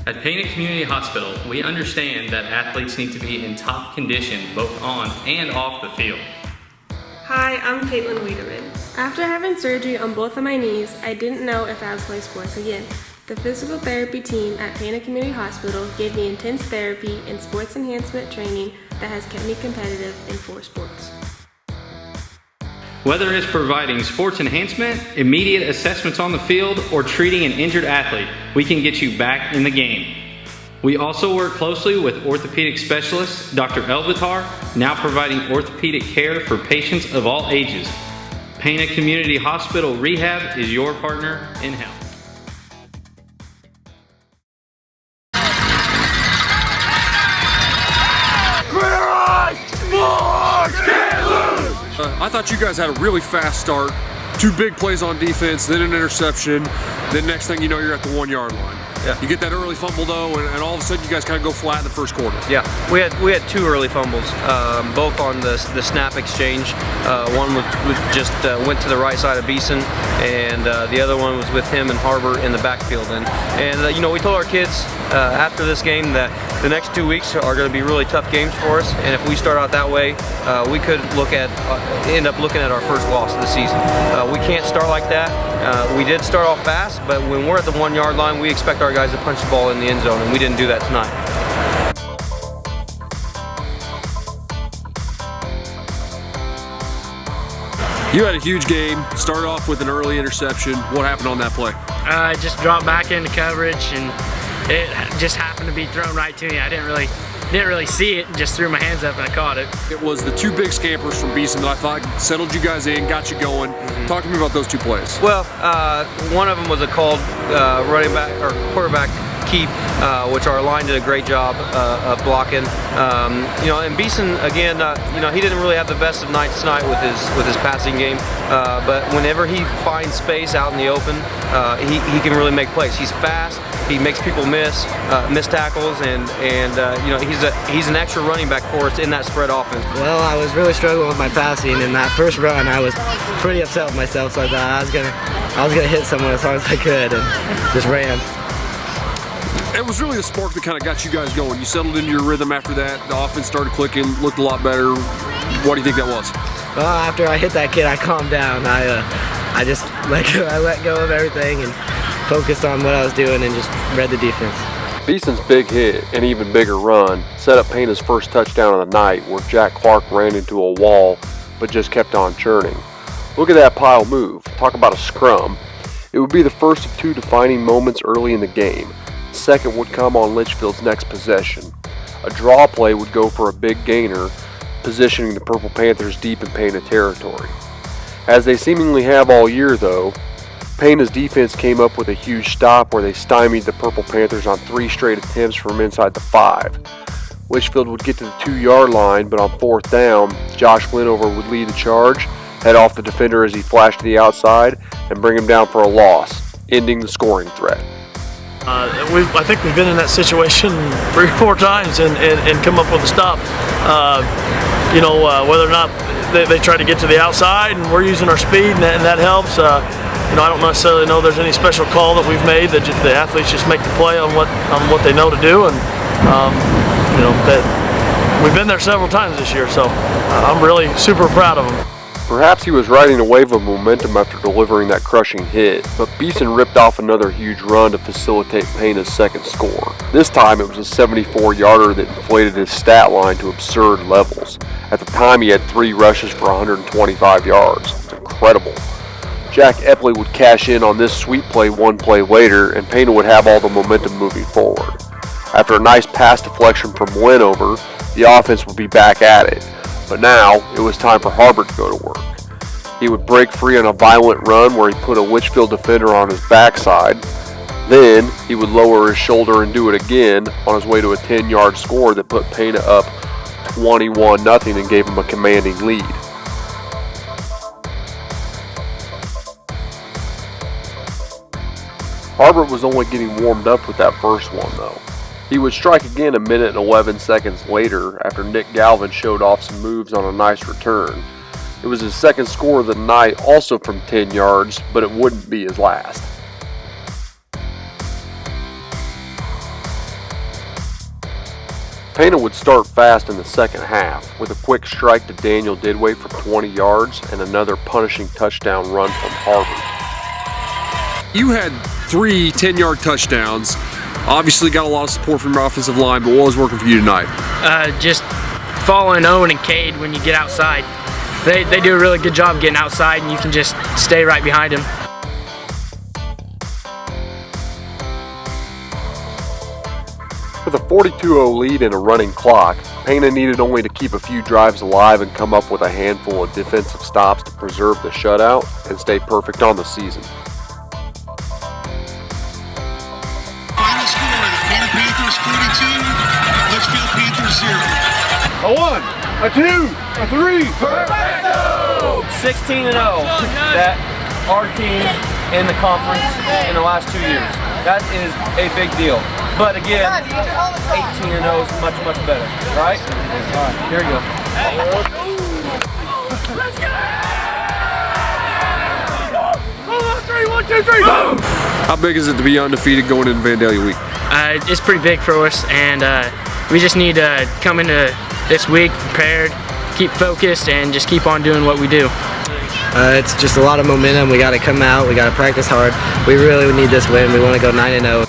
At Pana Community Hospital, we understand that athletes need to be in top condition both on and off the field. Hi, I'm Caitlin Wiederman. After having surgery on both of my knees, I didn't know if I would play sports again. The physical therapy team at Pana Community Hospital gave me intense therapy and sports enhancement training that has kept me competitive in 4 sports. Whether it's providing sports enhancement, immediate assessments on the field, or treating an injured athlete, we can get you back in the game. We also work closely with orthopedic specialist Dr. Elvitar, now providing orthopedic care for patients of all ages. Pana Community Hospital Rehab is your partner in health. I thought you guys had a really fast start. 2 big plays on defense, then an interception. Then next thing you know, you're at the 1-yard line. Yeah. You get that early fumble though, and all of a sudden you guys kind of go flat in the first quarter. Yeah, we had 2 early fumbles, both on the snap exchange. One just went to the right side of Beeson, and the other one was with him and Harbor in the backfield. And you know, we told our kids after this game that the next 2 weeks are going to be really tough games for us, and if we start out that way, we could end up looking at our first loss of the season. We can't start like that. We did start off fast, but when we're at the 1-yard line, we expect our guys to punch the ball in the end zone, and we didn't do that tonight. You had a huge game, started off with an early interception. What happened on that play? I just dropped back into coverage, and it just happened to be thrown right to me. I didn't really see it, and just threw my hands up and I caught it. It was the 2 big scampers from Beeson that I thought settled you guys in, got you going. Talk to me about those 2 plays. Well, one of them was a called running back or quarterback keep, which our line did a great job of blocking. You know, and Beeson again, you know, he didn't really have the best of nights tonight with his passing game. But whenever he finds space out in the open, he can really make plays. He's fast. He makes people miss tackles, and you know, he's an extra running back for us in that spread offense. Well, I was really struggling with my passing in that first run. I was pretty upset with myself, so I thought I was gonna hit someone as hard as I could, and just ran. It was really the spark that kind of got you guys going. You settled into your rhythm after that. The offense started clicking, looked a lot better. What do you think that was? Well, after I hit that kid, I calmed down. I just I let go of everything and focused on what I was doing and just read the defense. Beeson's big hit and even bigger run set up Pana's first touchdown of the night, where Jack Clark ran into a wall but just kept on churning. Look at that pile move. Talk about a scrum. It would be the first of 2 defining moments early in the game. Second would come on Litchfield's next possession. A draw play would go for a big gainer, positioning the Purple Panthers deep in Pana territory. As they seemingly have all year though, Pana's defense came up with a huge stop where they stymied the Purple Panthers on 3 straight attempts from inside the 5. Litchfield would get to the 2-yard line, but on 4th down, Josh Linover would lead the charge, head off the defender as he flashed to the outside, and bring him down for a loss, ending the scoring threat. I think we've been in that situation 3 or 4 times and come up with a stop. You know, whether or not they try to get to the outside, and we're using our speed, and that helps. You know, I don't necessarily know there's any special call that we've made, that the athletes just make the play on what they know to do, and you know, that we've been there several times this year, so I'm really super proud of them. Perhaps he was riding a wave of momentum after delivering that crushing hit, but Beeson ripped off another huge run to facilitate Pana's second score. This time it was a 74-yarder that inflated his stat line to absurd levels. At the time he had 3 rushes for 125 yards. It's incredible. Jack Epley would cash in on this sweep play 1 play later, and Pana would have all the momentum moving forward. After a nice pass deflection from Linover, the offense would be back at it. But now, it was time for Harbor to go to work. He would break free on a violent run where he put a Litchfield defender on his backside. Then, he would lower his shoulder and do it again on his way to a 10-yard score that put Pana up 21-0 and gave him a commanding lead. Harbor was only getting warmed up with that first one, though. He would strike again a minute and 11 seconds later after Nick Galvin showed off some moves on a nice return. It was his second score of the night, also from 10 yards, but it wouldn't be his last. Pana would start fast in the second half with a quick strike to Daniel Didway for 20 yards and another punishing touchdown run from Harvard. You had 3 10-yard touchdowns. Obviously got a lot of support from your offensive line, but what was working for you tonight? Just following Owen and Cade when you get outside. They do a really good job getting outside, and you can just stay right behind them. With a 42-0 lead and a running clock, Pana needed only to keep a few drives alive and come up with a handful of defensive stops to preserve the shutout and stay perfect on the season. Final score, the Pana Panthers 42, Litchfield Panthers 0. A 1, a 2, a 3. Perfecto! 16-0. That our team in the conference in the last 2 years. That is a big deal. But again, 18-0 is much, much better, right? All right, here we go. Let's get it! 1, 2, 3, boom! How big is it to be undefeated going into Vandalia week? It's pretty big for us, and we just need to come into this week prepared, keep focused, and just keep on doing what we do. It's just a lot of momentum. We got to come out. We got to practice hard. We really need this win. We want to go 9-0.